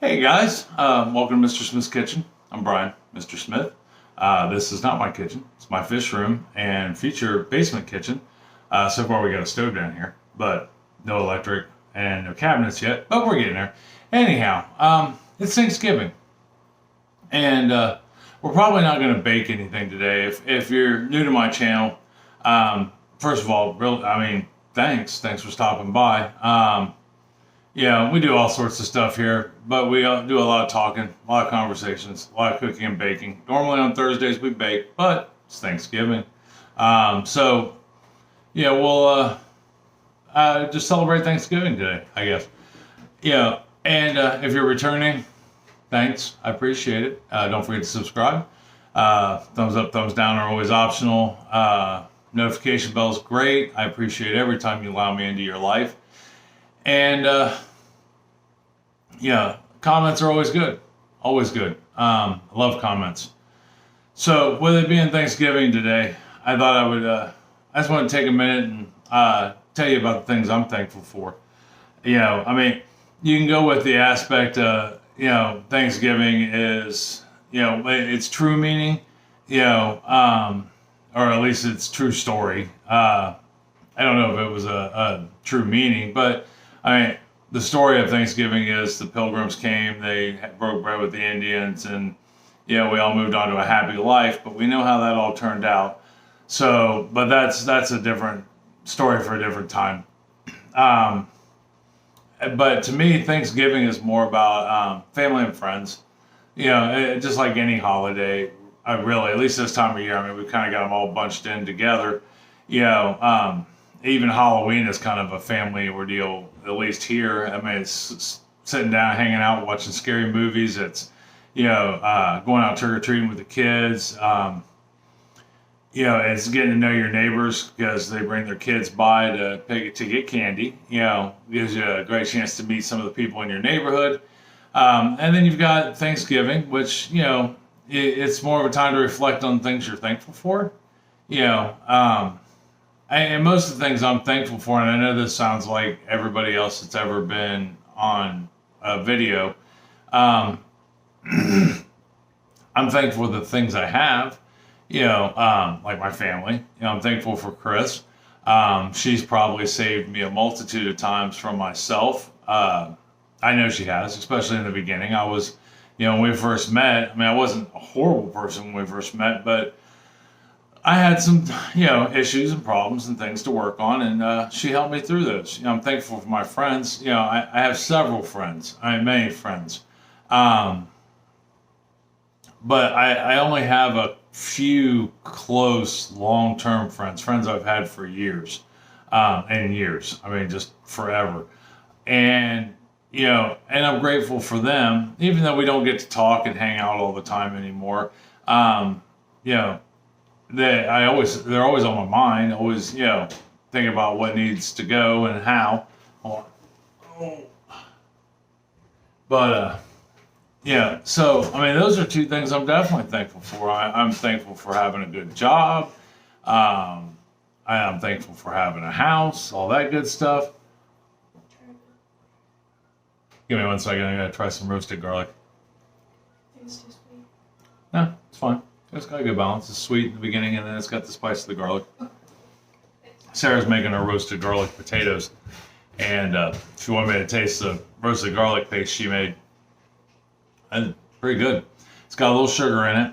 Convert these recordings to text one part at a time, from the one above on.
Hey guys, welcome to Mr. Smith's Kitchen. I'm Brian, Mr. Smith. This is not my kitchen, it's my fish room and future basement kitchen. So far, we got a stove down here, but no electric and no cabinets yet, but we're getting there. Anyhow, it's Thanksgiving, and we're probably not going to bake anything today. If you're new to my channel, first of all, thanks for stopping by. Yeah, we do all sorts of stuff here, but we do a lot of talking, a lot of conversations, a lot of cooking and baking. Normally on Thursdays we bake, but it's Thanksgiving. So, yeah, we'll just celebrate Thanksgiving today, I guess. Yeah, and if you're returning, thanks. I appreciate it. Don't forget to subscribe. Thumbs up, thumbs down are always optional. Notification bell's great. I appreciate every time you allow me into your life. And yeah, comments are always good. Always good. I love comments. So, with it being Thanksgiving today, I thought I just want to take a minute and tell you about the things I'm thankful for. You can go with the aspect, Thanksgiving is, its true meaning, or at least its true story. I don't know if it was a true meaning, but the story of Thanksgiving is the Pilgrims came, they broke bread with the Indians, and we all moved on to a happy life. But we know how that all turned out. So, but that's a different story for a different time. But to me, Thanksgiving is more about family and friends. Just like any holiday, at least this time of year. We kind of got them all bunched in together. Even Halloween is kind of a family ordeal, at least here. It's sitting down, hanging out, watching scary movies. It's, going out trick-or-treating with the kids. It's getting to know your neighbors because they bring their kids by to get candy. Gives you a great chance to meet some of the people in your neighborhood. And then you've got Thanksgiving, which, it's more of a time to reflect on things you're thankful for. And most of the things I'm thankful for, and I know this sounds like everybody else that's ever been on a video, I'm thankful for the things I have, like my family. I'm thankful for Chris. She's probably saved me a multitude of times from myself. I know she has, especially in the beginning. I was, when we first met, I wasn't a horrible person when we first met, but I had some, issues and problems and things to work on, and she helped me through those. I'm thankful for my friends. I have several friends. I have many friends. But I only have a few close, long-term friends I've had for years, and years. Just forever. And, and I'm grateful for them, even though we don't get to talk and hang out all the time anymore. They're always on my mind, always, thinking about what needs to go and how. But, so, those are two things I'm definitely thankful for. I'm thankful for having a good job. I am thankful for having a house, all that good stuff. Give me 1 second, I gotta try some roasted garlic. It's too sweet. No, it's fine. It's got a good balance. It's sweet in the beginning, and then it's got the spice of the garlic. Sarah's making her roasted garlic potatoes, and she wanted me to taste the roasted garlic paste she made. And pretty good. It's got a little sugar in it,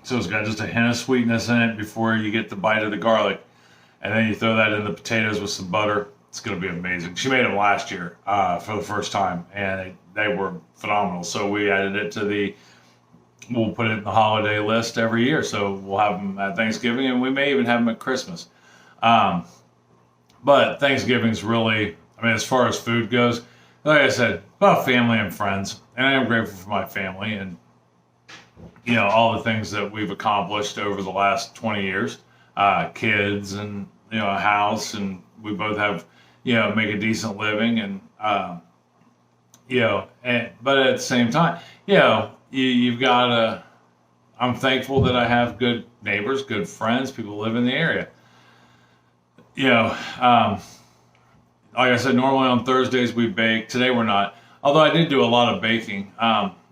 so it's got just a hint of sweetness in it before you get the bite of the garlic. And then you throw that in the potatoes with some butter. It's going to be amazing. She made them last year for the first time, and they were phenomenal. So we added it to we'll put it in the holiday list every year. So we'll have them at Thanksgiving, and we may even have them at Christmas. But Thanksgiving's really, as far as food goes, like I said, about family and friends. And I am grateful for my family and, all the things that we've accomplished over the last 20 years. Kids and, a house, and we both have, make a decent living. And, but at the same time, you've got to, I'm thankful that I have good neighbors, good friends, people who live in the area. Like I said, normally on Thursdays we bake. Today we're not. Although I did do a lot of baking.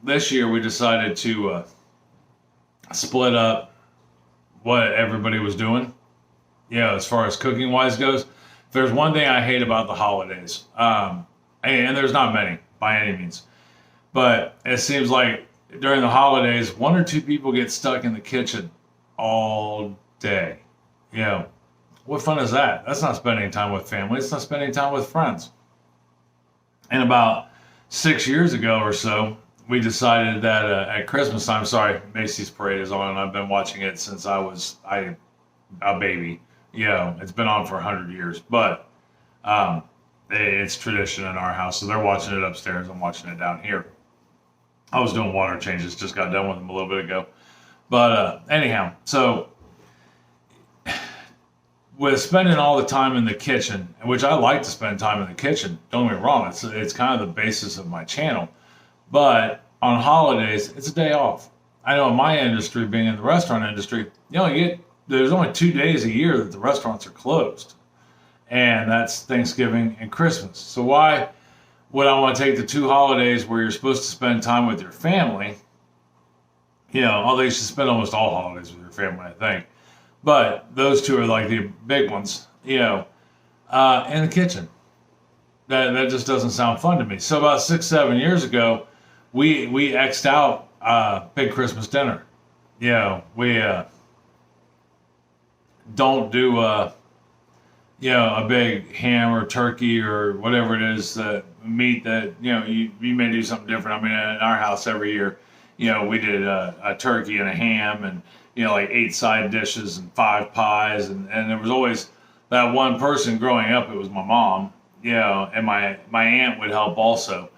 This year we decided to split up what everybody was doing. As far as cooking wise goes, if there's one thing I hate about the holidays, and there's not many by any means, but it seems like during the holidays, one or two people get stuck in the kitchen all day. You know, what fun is that? That's not spending time with family. It's not spending time with friends. And about 6 years ago or so, we decided that at Christmas time, sorry, Macy's Parade is on, and I've been watching it since I was a baby. It's been on for 100 years, but it's tradition in our house. So they're watching it upstairs. I'm watching it down here. I was doing water changes, just got done with them a little bit ago. But anyhow, so with spending all the time in the kitchen, which I like to spend time in the kitchen, don't get me wrong, it's kind of the basis of my channel. But on holidays, it's a day off. I know in my industry, being in the restaurant industry, there's only 2 days a year that the restaurants are closed. And that's Thanksgiving and Christmas. So why would I want to take the two holidays where you're supposed to spend time with your family? Although you should spend almost all holidays with your family, I think. But those two are like the big ones, in the kitchen. That just doesn't sound fun to me. So about 6-7 years ago, we X'd out big Christmas dinner. We don't do a big ham or turkey or whatever it is, meat that, you may do something different. I mean, in our house every year, we did a turkey and a ham and, like 8 side dishes and 5 pies. And there was always that one person growing up. It was my mom, and my aunt would help also.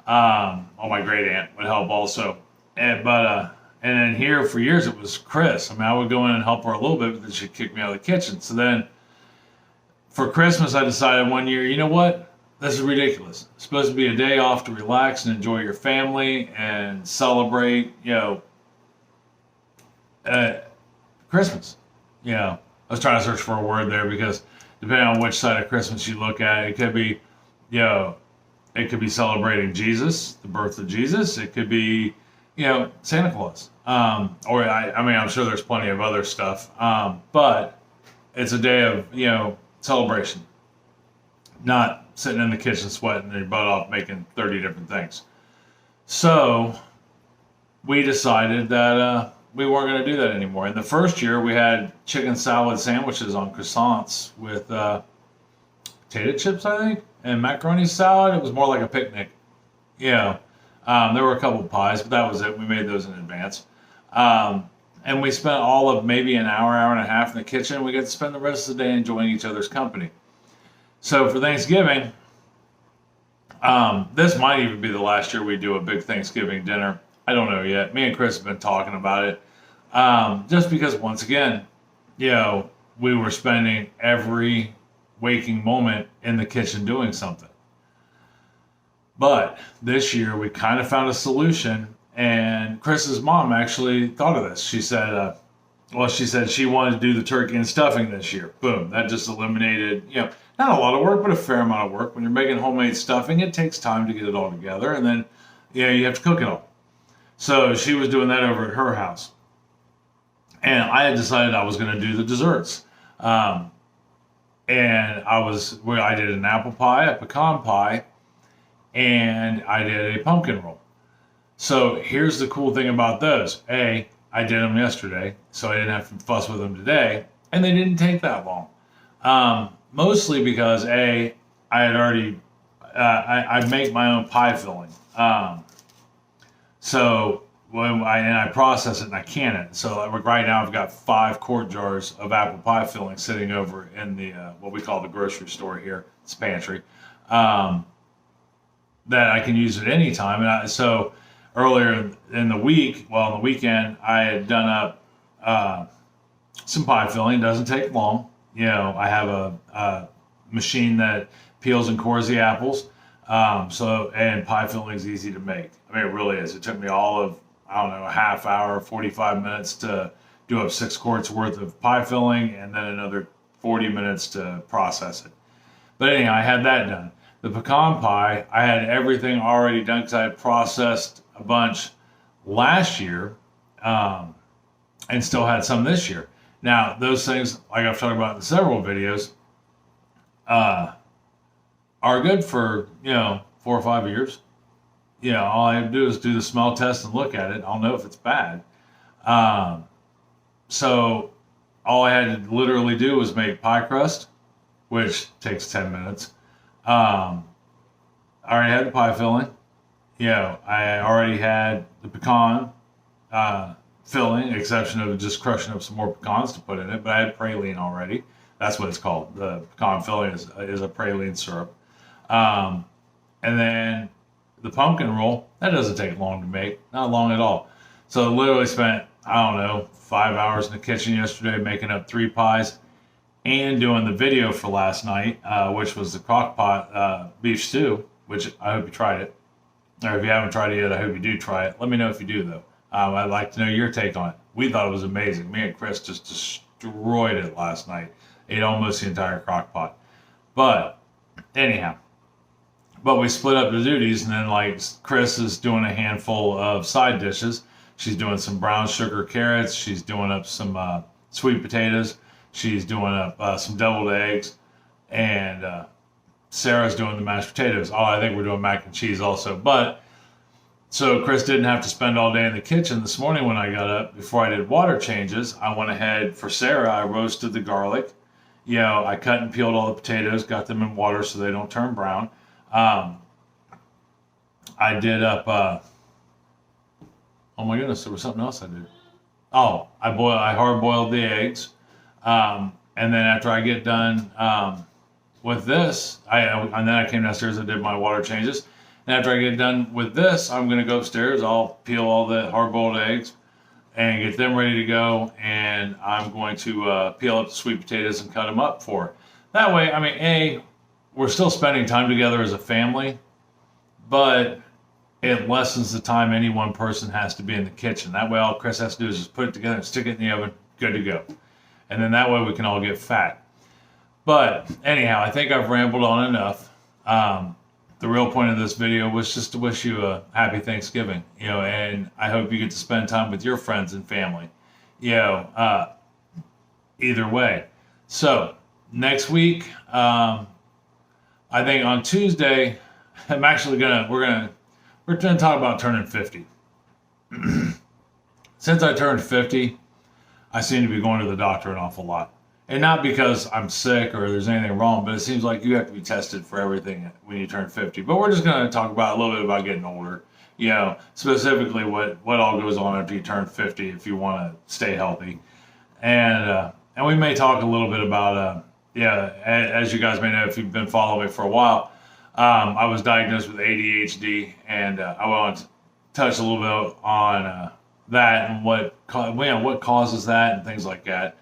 Or my great aunt would help also. And then here for years it was Chris. I mean, I would go in and help her a little bit, but then she'd kick me out of the kitchen. So then for Christmas, I decided one year, you know what? This is ridiculous. It's supposed to be a day off to relax and enjoy your family and celebrate, Christmas. I was trying to search for a word there because depending on which side of Christmas you look at, it could be, it could be celebrating Jesus, the birth of Jesus. It could be, Santa Claus. Or I'm sure there's plenty of other stuff. But it's a day of, celebration. Not sitting in the kitchen sweating your butt off making 30 different things. So we decided that we weren't going to do that anymore. In the first year, we had chicken salad sandwiches on croissants with potato chips, I think, and macaroni salad. It was more like a picnic. There were a couple of pies, but that was it. We made those in advance. And we spent all of maybe an hour and a half in the kitchen. We got to spend the rest of the day enjoying each other's company. So for Thanksgiving, this might even be the last year we do a big Thanksgiving dinner. I don't know yet. Me and Chris have been talking about it. Just because, once again, we were spending every waking moment in the kitchen doing something. But this year we kind of found a solution, and Chris's mom actually thought of this. She said, she said she wanted to do the turkey and stuffing this year. Boom. That just eliminated, not a lot of work, but a fair amount of work. When you're making homemade stuffing, it takes time to get it all together, and then, you have to cook it all. So she was doing that over at her house. And I had decided I was going to do the desserts. And I did an apple pie, a pecan pie, and I did a pumpkin roll. So here's the cool thing about those. I did them yesterday, so I didn't have to fuss with them today, and they didn't take that long. Mostly because I had already, I make my own pie filling. So when I process it and I can it. So right now I've got 5 quart jars of apple pie filling sitting over in the what we call the grocery store here. It's pantry. That I can use at any time. And so earlier in the week, on the weekend, I had done up some pie filling. It doesn't take long. I have a machine that peels and cores the apples. And pie filling is easy to make. I mean, it really is. It took me all of, a half hour, 45 minutes to do up 6 quarts worth of pie filling, and then another 40 minutes to process it. But anyhow, I had that done. The pecan pie, I had everything already done because I had processed a bunch last year, um, and still had some this year. Now, those things, like I've talked about in several videos, uh, are good for, 4 or 5 years. All I have to do is do the smell test and look at it. I'll know if it's bad. Um, so all I had to literally do was make pie crust, which takes 10 minutes. I already had the pie filling. I already had the pecan filling, exception of just crushing up some more pecans to put in it. But I had praline already. That's what it's called. The pecan filling is a praline syrup. And then the pumpkin roll, that doesn't take long to make. Not long at all. So I literally spent, I don't know, 5 hours in the kitchen yesterday making up 3 pies and doing the video for last night, which was the crock pot beef stew, which I hope you tried it. Or if you haven't tried it yet, I hope you do try it. Let me know if you do, though. I'd like to know your take on it. We thought it was amazing. Me and Chris just destroyed it last night. Ate almost the entire crock pot. But anyhow, we split up the duties, and then like Chris is doing a handful of side dishes. She's doing some brown sugar carrots. She's doing up some sweet potatoes. She's doing up some deviled eggs, and Sarah's doing the mashed potatoes. Oh, I think we're doing mac and cheese also. But so Chris didn't have to spend all day in the kitchen. This morning when I got up, before I did water changes, I went ahead for Sarah. I roasted the garlic. I cut and peeled all the potatoes, got them in water so they don't turn brown. I did up. Oh my goodness, there was something else I did. Oh, I hard boiled the eggs, and then after I get done with this, and then I came downstairs and did my water changes. And after I get done with this, I'm gonna go upstairs. I'll peel all the hard boiled eggs and get them ready to go, and I'm going to peel up the sweet potatoes and cut them up for her. That way, I mean, we're still spending time together as a family, but it lessens the time any one person has to be in the kitchen. That way, all Chris has to do is just put it together and stick it in the oven, good to go. And then that way we can all get fat. But anyhow, I think I've rambled on enough. The real point of this video was just to wish you a happy Thanksgiving, and I hope you get to spend time with your friends and family, either way. So next week, I think on Tuesday, we're gonna talk about turning 50. Since I turned 50, I seem to be going to the doctor an awful lot. And not because I'm sick or there's anything wrong, but it seems like you have to be tested for everything when you turn 50. But we're just going to talk about a little bit about getting older, specifically what all goes on after you turn 50 if you want to stay healthy. And we may talk a little bit about, as you guys may know if you've been following me for a while, I was diagnosed with ADHD, and I want to touch a little bit on that and what causes that and things like that.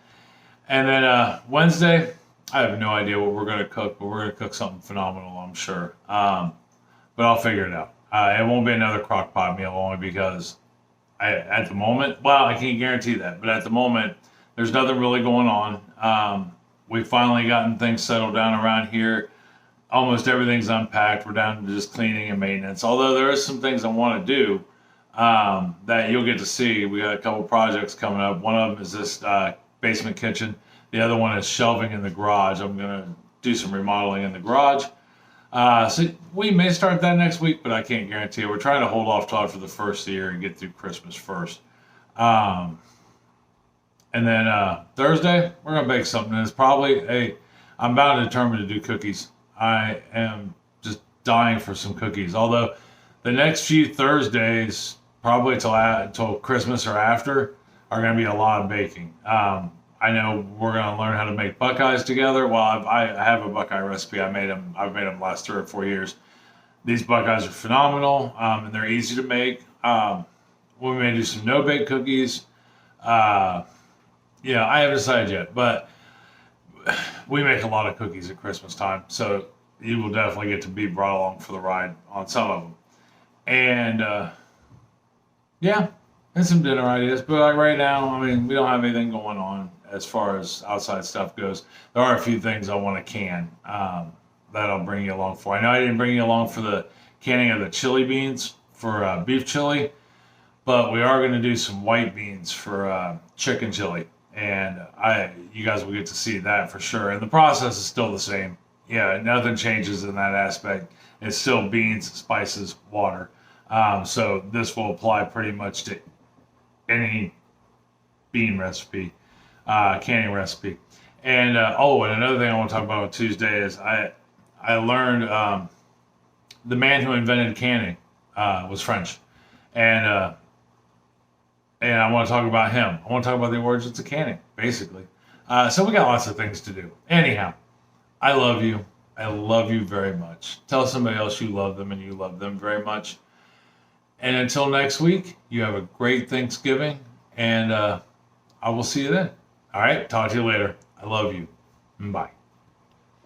And then Wednesday, I have no idea what we're going to cook, but we're going to cook something phenomenal, I'm sure. But I'll figure it out. It won't be another crock pot meal only because at the moment, I can't guarantee that, but at the moment, there's nothing really going on. We've finally gotten things settled down around here. Almost everything's unpacked. We're down to just cleaning and maintenance. Although there is some things I want to do that you'll get to see. We got a couple projects coming up. One of them is this basement kitchen. The other one is shelving in the garage. I'm going to do some remodeling in the garage. So we may start that next week, but I can't guarantee it. We're trying to hold off till after the first of the year and get through Christmas first. And then Thursday, we're going to bake something. And it's probably I'm about to determine to do cookies. I am just dying for some cookies. Although the next few Thursdays, probably till Christmas or after, are going to be a lot of baking. I know we're going to learn how to make Buckeyes together. Well, I have a Buckeye recipe. I've made them last 3 or 4 years. These Buckeyes are phenomenal, and they're easy to make. We may do some no-bake cookies. I haven't decided yet, but we make a lot of cookies at Christmas time, so you will definitely get to be brought along for the ride on some of them. And and some dinner ideas. But like right now, we don't have anything going on as far as outside stuff goes. There are a few things I want to can. that I'll bring you along for. I know I didn't bring you along for the canning of the chili beans for beef chili, but we are going to do some white beans for chicken chili, and you guys will get to see that for sure. And the process is still the same. Yeah, nothing changes in that aspect. It's still beans, spices, water. So this will apply pretty much to any bean recipe, canning recipe. And and another thing I want to talk about on Tuesday is I learned the man who invented canning was French, and I want to talk about him. I want to talk about the origins of canning, basically. So we got lots of things to do. Anyhow, I love you. I love you very much. Tell somebody else you love them and you love them very much. And until next week, you have a great Thanksgiving, and I will see you then. All right, talk to you later. I love you. Bye.